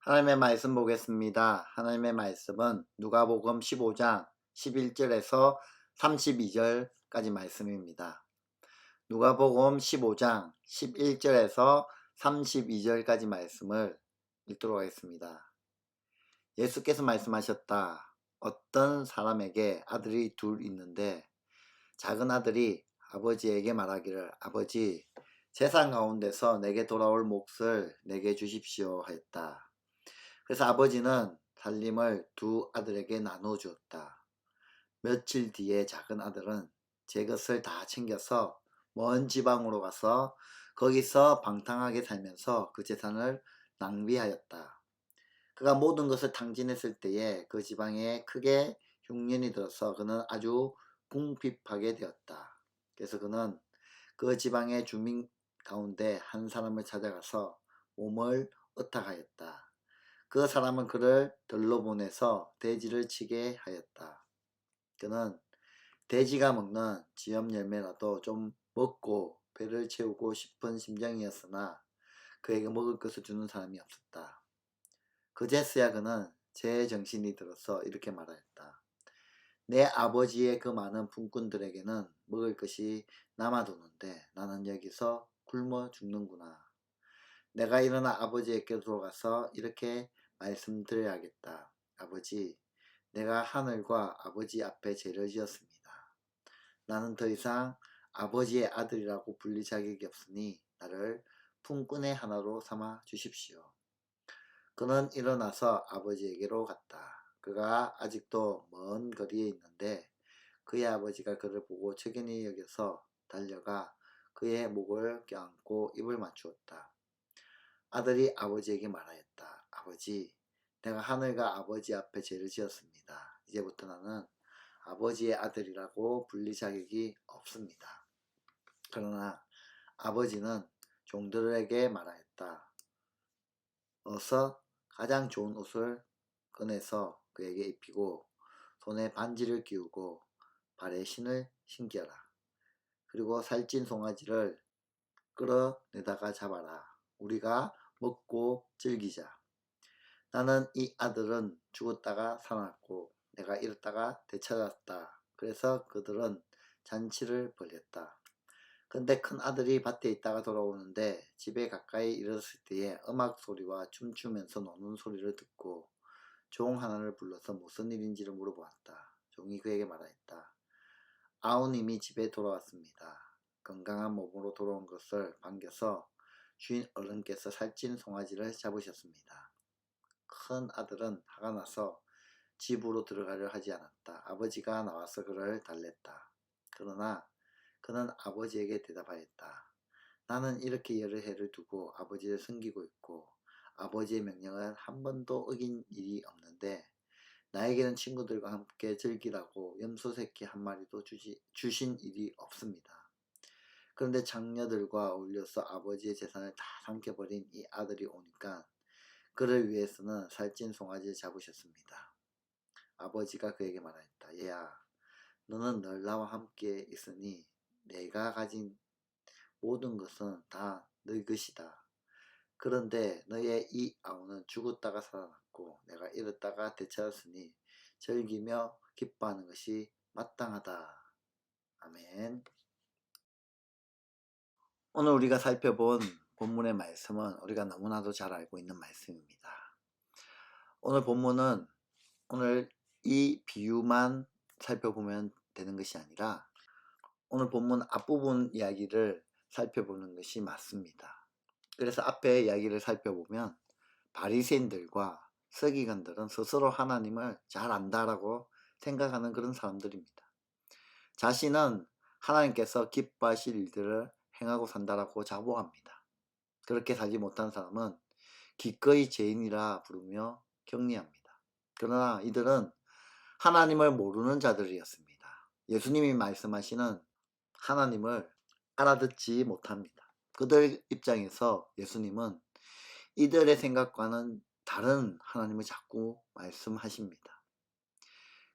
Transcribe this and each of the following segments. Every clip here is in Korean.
하나님의 말씀 보겠습니다. 하나님의 말씀은 누가복음 15장 11절에서 32절까지 말씀입니다. 누가복음 15장 11절에서 32절까지 말씀을 읽도록 하겠습니다. 예수께서 말씀하셨다. 어떤 사람에게 아들이 둘 있는데 작은 아들이 아버지에게 말하기를 아버지 재산 가운데서 내게 돌아올 몫을 내게 주십시오 하였다. 그래서 아버지는 살림을 두 아들에게 나눠 주었다. 며칠 뒤에 작은 아들은 제 것을 다 챙겨서 먼 지방으로 가서 거기서 방탕하게 살면서 그 재산을 낭비하였다. 그가 모든 것을 탕진했을 때에 그 지방에 크게 흉년이 들어서 그는 아주 궁핍하게 되었다. 그래서 그는 그 지방의 주민 가운데 한 사람을 찾아가서 몸을 의탁하였다. 그 사람은 그를 들러보내서 돼지를 치게 하였다. 그는 돼지가 먹는 지엽 열매라도 좀 먹고 배를 채우고 싶은 심정이었으나 그에게 먹을 것을 주는 사람이 없었다. 그제서야 그는 제 정신이 들어서 이렇게 말하였다. 내 아버지의 그 많은 품꾼들에게는 먹을 것이 남아도는데 나는 여기서 굶어 죽는구나. 내가 일어나 아버지에게 돌아가서 이렇게 말씀드려야겠다. 아버지, 내가 하늘과 아버지 앞에 죄를 지었습니다. 나는 더 이상 아버지의 아들이라고 불릴 자격이 없으니 나를 품꾼의 하나로 삼아 주십시오. 그는 일어나서 아버지에게로 갔다. 그가 아직도 먼 거리에 있는데 그의 아버지가 그를 보고 측은히 여겨서 달려가 그의 목을 껴안고 입을 맞추었다. 아들이 아버지에게 말하였다. 아버지, 내가 하늘과 아버지 앞에 죄를 지었습니다. 이제부터 나는 아버지의 아들이라고 불릴 자격이 없습니다. 그러나 아버지는 종들에게 말하였다. 어서 가장 좋은 옷을 꺼내서 그에게 입히고 손에 반지를 끼우고 발에 신을 신겨라. 그리고 살찐 송아지를 끌어내다가 잡아라. 우리가 먹고 즐기자. 나는 이 아들은 죽었다가 살아났고 내가 잃었다가 되찾았다. 그래서 그들은 잔치를 벌였다. 근데 큰 아들이 밭에 있다가 돌아오는데 집에 가까이 이르렀을 때에 음악 소리와 춤추면서 노는 소리를 듣고 종 하나를 불러서 무슨 일인지를 물어보았다. 종이 그에게 말하였다. 아우님이 집에 돌아왔습니다. 건강한 몸으로 돌아온 것을 반겨서 주인 어른께서 살찐 송아지를 잡으셨습니다. 큰 아들은 화가 나서 집으로 들어가려 하지 않았다. 아버지가 나와서 그를 달랬다. 그러나 그는 아버지에게 대답하였다. 나는 이렇게 여러 해를 두고 아버지를 섬기고 있고 아버지의 명령을 한 번도 어긴 일이 없는데 나에게는 친구들과 함께 즐기라고 염소 새끼 한 마리도 주신 일이 없습니다. 그런데 장녀들과 어울려서 아버지의 재산을 다 삼켜버린 이 아들이 오니까 그를 위해서는 살찐 송아지를 잡으셨습니다. 아버지가 그에게 말하였다. 얘야, 너는 늘 나와 함께 있으니 내가 가진 모든 것은 다 너희 것이다. 그런데 너의 이 아우는 죽었다가 살아났고 내가 잃었다가 되찾았으니 즐기며 기뻐하는 것이 마땅하다. 아멘. 오늘 우리가 살펴본 본문의 말씀은 우리가 너무나도 잘 알고 있는 말씀입니다. 오늘 본문은 오늘 이 비유만 살펴보면 되는 것이 아니라 오늘 본문 앞부분 이야기를 살펴보는 것이 맞습니다. 그래서 앞에 이야기를 살펴보면 바리새인들과 서기관들은 스스로 하나님을 잘 안다라고 생각하는 그런 사람들입니다. 자신은 하나님께서 기뻐하실 일들을 행하고 산다라고 자부합니다. 그렇게 살지 못한 사람은 기꺼이 죄인이라 부르며 격리합니다. 그러나 이들은 하나님을 모르는 자들이었습니다. 예수님이 말씀하시는 하나님을 알아듣지 못합니다. 그들 입장에서 예수님은 이들의 생각과는 다른 하나님을 자꾸 말씀하십니다.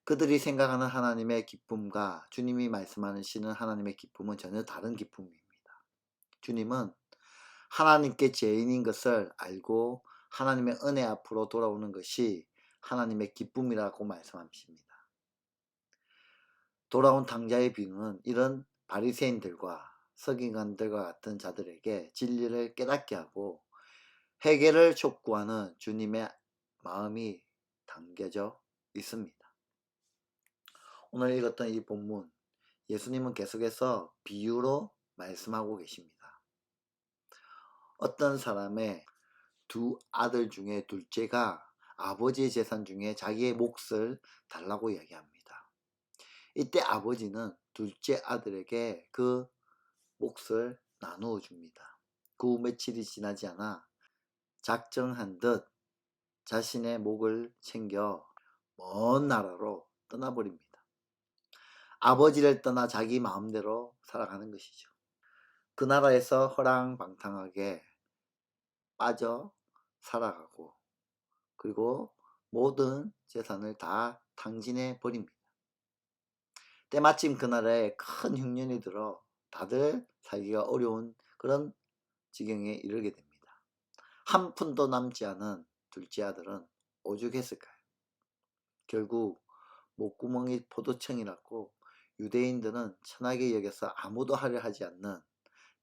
그들이 생각하는 하나님의 기쁨과 주님이 말씀하시는 하나님의 기쁨은 전혀 다른 기쁨입니다. 주님은 하나님께 죄인인 것을 알고 하나님의 은혜 앞으로 돌아오는 것이 하나님의 기쁨이라고 말씀하십니다. 돌아온 탕자의 비유는 이런 바리새인들과 서기관들과 같은 자들에게 진리를 깨닫게 하고 회개를 촉구하는 주님의 마음이 담겨져 있습니다. 오늘 읽었던 이 본문, 예수님은 계속해서 비유로 말씀하고 계십니다. 어떤 사람의 두 아들 중에 둘째가 아버지의 재산 중에 자기의 몫을 달라고 이야기합니다. 이때 아버지는 둘째 아들에게 그 몫을 나누어 줍니다. 그 후 며칠이 지나지 않아 작정한 듯 자신의 몫을 챙겨 먼 나라로 떠나버립니다. 아버지를 떠나 자기 마음대로 살아가는 것이죠. 그 나라에서 허랑방탕하게 빠져 살아가고 그리고 모든 재산을 다 탕진해 버립니다. 때마침 그 나라에 큰 흉년이 들어 다들 살기가 어려운 그런 지경에 이르게 됩니다. 한 푼도 남지 않은 둘째 아들은 오죽했을까요? 결국 목구멍이 포도청이라고 유대인들은 천하게 여겨서 아무도 하려 하지 않는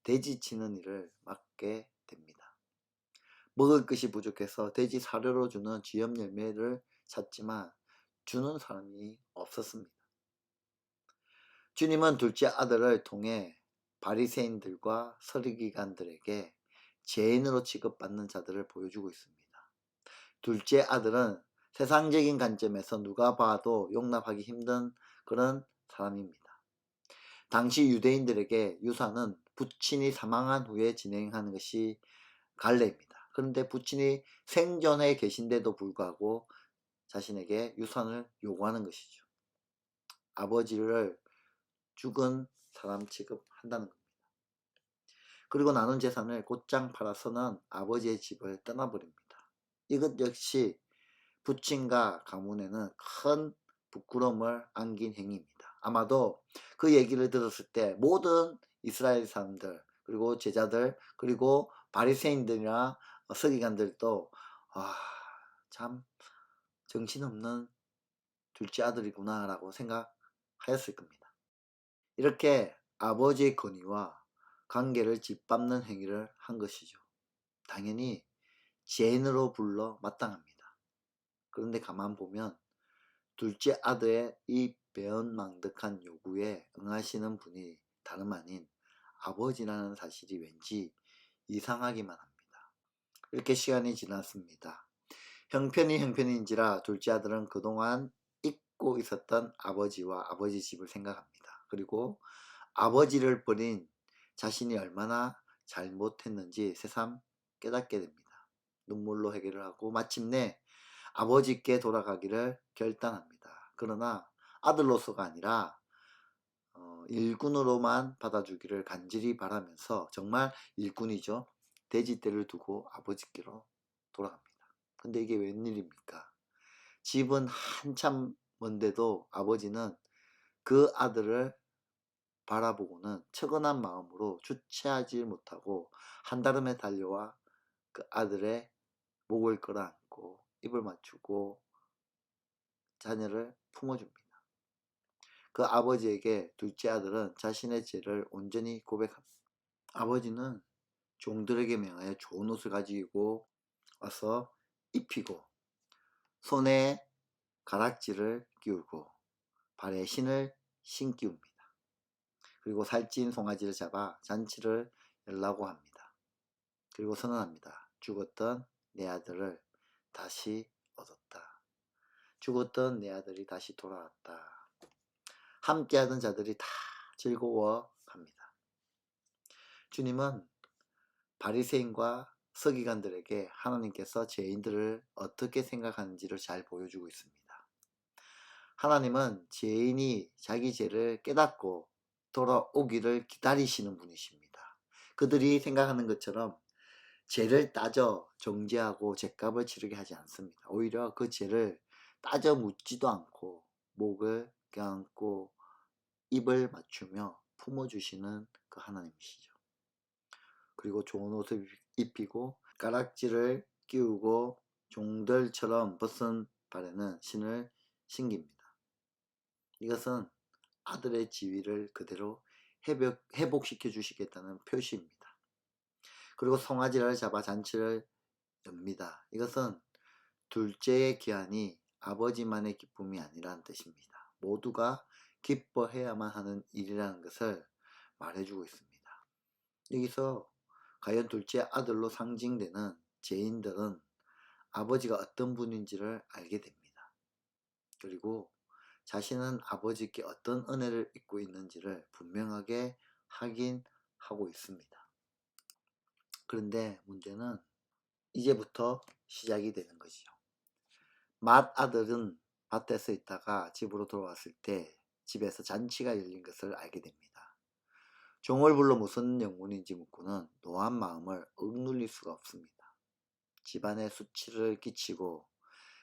돼지 치는 일을 맡게 됩니다. 먹을 것이 부족해서 돼지 사료로 주는 쥐염 열매를 찾지만 주는 사람이 없었습니다. 주님은 둘째 아들을 통해 바리새인들과 서기관들에게 죄인으로 취급받는 자들을 보여주고 있습니다. 둘째 아들은 세상적인 관점에서 누가 봐도 용납하기 힘든 그런 사람입니다. 당시 유대인들에게 유산은 부친이 사망한 후에 진행하는 것이 관례입니다. 그런데 부친이 생전에 계신데도 불구하고 자신에게 유산을 요구하는 것이죠. 아버지를 죽은 사람 취급한다는 겁니다. 그리고 나눈 재산을 곧장 팔아서는 아버지의 집을 떠나버립니다. 이것 역시 부친과 가문에는 큰 부끄러움을 안긴 행위입니다. 아마도 그 얘기를 들었을 때 모든 이스라엘 사람들 그리고 제자들 그리고 바리새인들이나 서기관들도 참 정신없는 둘째 아들이구나 라고 생각하였을 겁니다. 이렇게 아버지의 권위와 관계를 짓밟는 행위를 한 것이죠. 당연히 죄인으로 불러 마땅합니다. 그런데 가만 보면 둘째 아들의 이 배은망덕한 요구에 응하시는 분이 다름 아닌 아버지라는 사실이 왠지 이상하기만 합니다. 이렇게 시간이 지났습니다. 형편인지라 둘째 아들은 그동안 잊고 있었던 아버지와 아버지 집을 생각합니다. 그리고 아버지를 버린 자신이 얼마나 잘못했는지 새삼 깨닫게 됩니다. 눈물로 해결을 하고 마침내 아버지께 돌아가기를 결단합니다. 그러나 아들로서가 아니라 일꾼으로만 받아주기를 간절히 바라면서 정말 일꾼이죠. 돼지떼를 두고 아버지께로 돌아갑니다. 근데 이게 웬일입니까? 집은 한참 먼데도 아버지는 그 아들을 바라보고는 처근한 마음으로 주체하지 못하고 한달음에 달려와 그 아들의 목을 끌어안고 입을 맞추고 자녀를 품어줍니다. 그 아버지에게 둘째 아들은 자신의 죄를 온전히 고백합니다. 아버지는 종들에게 명하여 좋은 옷을 가지고 와서 입히고 손에 가락지를 끼우고 발에 신을 신기웁니다. 그리고 살찐 송아지를 잡아 잔치를 열라고 합니다. 그리고 선언합니다. 죽었던 내 아들을 다시 얻었다. 죽었던 내 아들이 다시 돌아왔다. 함께하던 자들이 다 즐거워합니다. 주님은 바리새인과 서기관들에게 하나님께서 죄인들을 어떻게 생각하는지를 잘 보여주고 있습니다. 하나님은 죄인이 자기 죄를 깨닫고 돌아오기를 기다리시는 분이십니다. 그들이 생각하는 것처럼 죄를 따져 정죄하고 죄값을 치르게 하지 않습니다. 오히려 그 죄를 따져 묻지도 않고 목을 껴안고 입을 맞추며 품어주시는 그 하나님이시죠. 그리고 좋은 옷을 입히고 가락지를 끼우고 종들처럼 벗은 발에는 신을 신깁니다. 이것은 아들의 지위를 그대로 회복시켜 주시겠다는 표시입니다. 그리고 송아지를 잡아 잔치를 엽니다. 이것은 둘째의 기한이 아버지만의 기쁨이 아니라는 뜻입니다. 모두가 기뻐해야만 하는 일이라는 것을 말해주고 있습니다. 여기서 과연 둘째 아들로 상징되는 죄인들은 아버지가 어떤 분인지를 알게 됩니다. 그리고 자신은 아버지께 어떤 은혜를 입고 있는지를 분명하게 확인하고 있습니다. 그런데 문제는 이제부터 시작이 되는 것이죠. 맏아들은 밭에서 있다가 집으로 돌아왔을 때 집에서 잔치가 열린 것을 알게 됩니다. 종을 불러 무슨 영문인지 묻고는 노한 마음을 억눌릴 수가 없습니다. 집안에 수치를 끼치고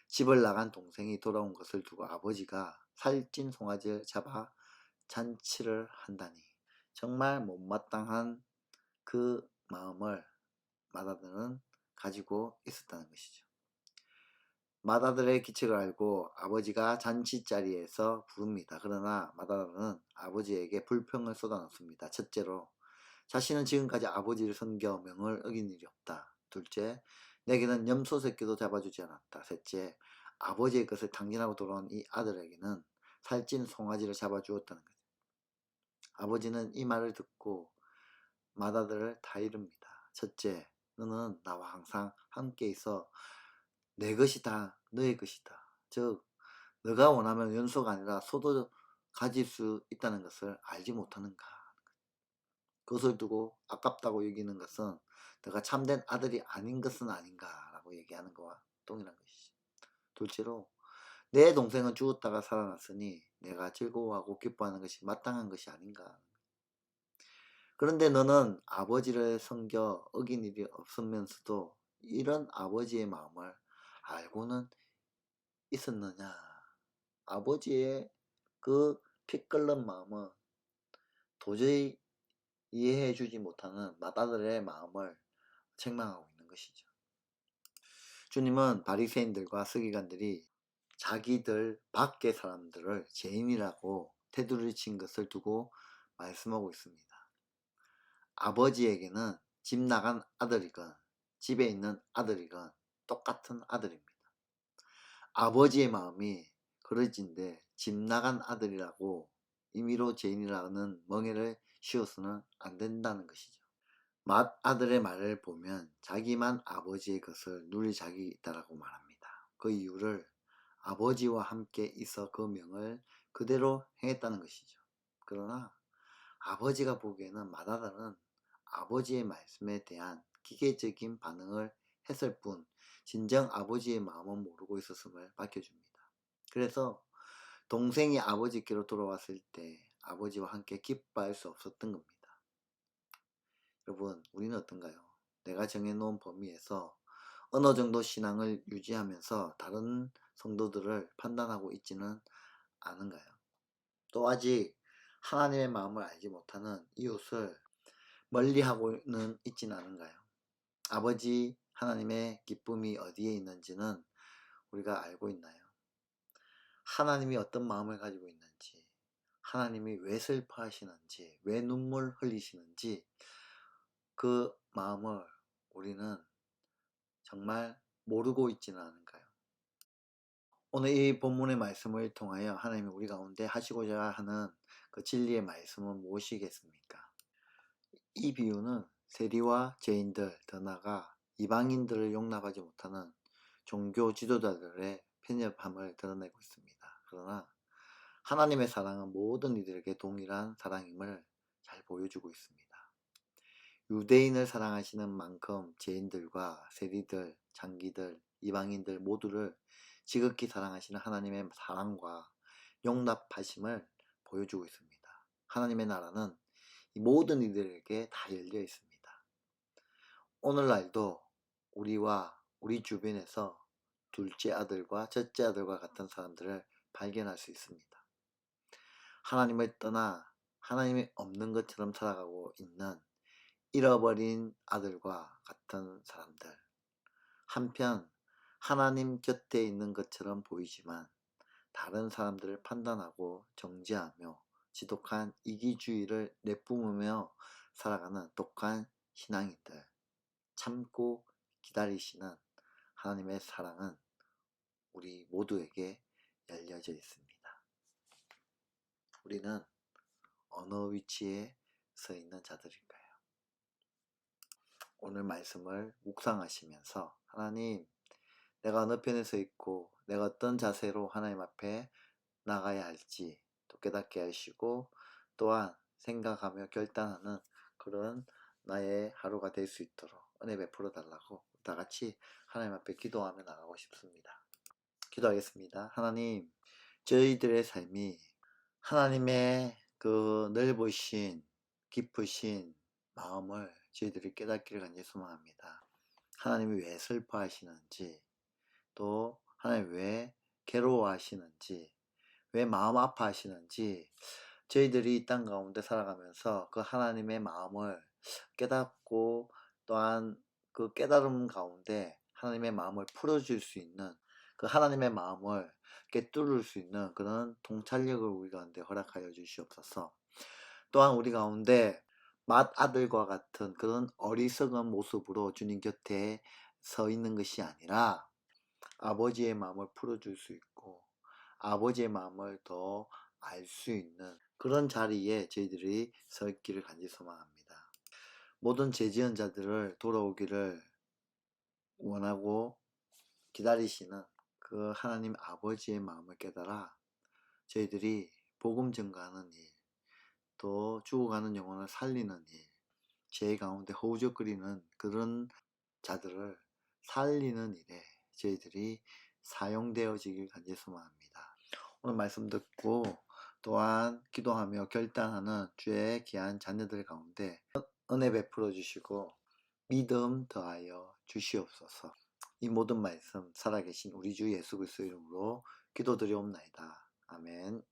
집을 나간 동생이 돌아온 것을 두고 아버지가 살찐 송아지를 잡아 잔치를 한다니 정말 못마땅한 그 마음을 맏아들은 가지고 있었다는 것이죠. 맏아들의 기책을 알고 아버지가 잔치자리에서 부릅니다. 그러나 맏아들은 아버지에게 불평을 쏟아놓습니다. 첫째로 자신은 지금까지 아버지를 섬겨 명을 어긴 일이 없다. 둘째, 내게는 염소 새끼도 잡아주지 않았다. 셋째, 아버지의 것을 탕진하고 돌아온 이 아들에게는 살찐 송아지를 잡아주었다는 거죠. 아버지는 이 말을 듣고 맏아들을 다 이릅니다. 첫째, 너는 나와 항상 함께 있어 내 것이 다 너의 것이다. 즉 너가 원하면 연소가 아니라 소도 가질 수 있다는 것을 알지 못하는가. 그것을 두고 아깝다고 여기는 것은 너가 참된 아들이 아닌 것은 아닌가라고 얘기하는 것과 동일한 것이지. 둘째로 내 동생은 죽었다가 살아났으니 내가 즐거워하고 기뻐하는 것이 마땅한 것이 아닌가. 그런데 너는 아버지를 섬겨 어긴 일이 없으면서도 이런 아버지의 마음을 알고는 있었느냐. 아버지의 그 피 끓는 마음은 도저히 이해해 주지 못하는 맏아들의 마음을 책망하고 있는 것이죠. 주님은 바리새인들과 서기관들이 자기들 밖의 사람들을 죄인이라고 테두리 친 것을 두고 말씀하고 있습니다. 아버지에게는 집 나간 아들이건 집에 있는 아들이건 똑같은 아들입니다. 아버지의 마음이 그러진데 집 나간 아들이라고 임의로 죄인이라는 멍에를 씌워서는 안 된다는 것이죠. 맏아들의 말을 보면 자기만 아버지의 것을 누릴 자격이 있다라고 말합니다. 그 이유를 아버지와 함께 있어 그 명을 그대로 행했다는 것이죠. 그러나 아버지가 보기에는 맏아들은 아버지의 말씀에 대한 기계적인 반응을 했을 뿐 진정 아버지의 마음은 모르고 있었음을 밝혀줍니다. 그래서 동생이 아버지께로 돌아왔을 때 아버지와 함께 기뻐할 수 없었던 겁니다. 여러분, 우리는 어떤가요? 내가 정해놓은 범위에서 어느 정도 신앙을 유지하면서 다른 성도들을 판단하고 있지는 않은가요? 또 아직 하나님의 마음을 알지 못하는 이웃을 멀리하고는 있지는 않은가요? 아버지 하나님의 기쁨이 어디에 있는지는 우리가 알고 있나요? 하나님이 어떤 마음을 가지고 있는지, 하나님이 왜 슬퍼하시는지, 왜 눈물 흘리시는지 그 마음을 우리는 정말 모르고 있지는 않은가요? 오늘 이 본문의 말씀을 통하여 하나님이 우리 가운데 하시고자 하는 그 진리의 말씀은 무엇이겠습니까? 이 비유는 세리와 죄인들, 더 나아가 이방인들을 용납하지 못하는 종교 지도자들의 편협함을 드러내고 있습니다. 그러나 하나님의 사랑은 모든 이들에게 동일한 사랑임을 잘 보여주고 있습니다. 유대인을 사랑하시는 만큼 죄인들과 세리들, 장기들, 이방인들 모두를 지극히 사랑하시는 하나님의 사랑과 용납하심을 보여주고 있습니다. 하나님의 나라는 이 모든 이들에게 다 열려 있습니다. 오늘날도 우리와 우리 주변에서 둘째 아들과 첫째 아들과 같은 사람들을 발견할 수 있습니다. 하나님을 떠나 하나님이 없는 것처럼 살아가고 있는 잃어버린 아들과 같은 사람들, 한편 하나님 곁에 있는 것처럼 보이지만 다른 사람들을 판단하고 정죄하며 지독한 이기주의를 내뿜으며 살아가는 독한 신앙인들, 참고 기다리시는 하나님의 사랑은 우리 모두에게 열려져 있습니다. 우리는 어느 위치에 서 있는 자들일까요? 오늘 말씀을 묵상하시면서 하나님, 내가 어느 편에 서 있고 내가 어떤 자세로 하나님 앞에 나가야 할지 또 깨닫게 하시고, 또한 생각하며 결단하는 그런 나의 하루가 될 수 있도록 은혜 베풀어 달라고 다 같이 하나님 앞에 기도하며 나가고 싶습니다. 기도하겠습니다. 하나님, 저희들의 삶이 하나님의 그 넓으신 깊으신 마음을 저희들이 깨닫기를 간절히 소망합니다. 하나님이 왜 슬퍼하시는지, 또 하나님 왜 괴로워하시는지, 왜 마음 아파하시는지 저희들이 이 땅 가운데 살아가면서 그 하나님의 마음을 깨닫고, 또한 그 깨달음 가운데 하나님의 마음을 풀어줄 수 있는, 그 하나님의 마음을 꿰뚫을 수 있는 그런 통찰력을 우리 가운데 허락하여 주시옵소서. 또한 우리 가운데 맏아들과 같은 그런 어리석은 모습으로 주님 곁에 서 있는 것이 아니라 아버지의 마음을 풀어줄 수 있고 아버지의 마음을 더 알 수 있는 그런 자리에 저희들이 서 있기를 간절히 소망합니다. 모든 죄지은 자들을 돌아오기를 원하고 기다리시는 그 하나님 아버지의 마음을 깨달아 저희들이 복음 증거하는 일, 또 죽어가는 영혼을 살리는 일, 죄 가운데 허우적거리는 그런 자들을 살리는 일에 저희들이 사용되어지길 간절히 소망합니다. 오늘 말씀 듣고 또한 기도하며 결단하는 주의 귀한 자녀들 가운데 은혜 베풀어 주시고 믿음 더하여 주시옵소서. 이 모든 말씀 살아계신 우리 주 예수 그리스도 이름으로 기도드리옵나이다. 아멘.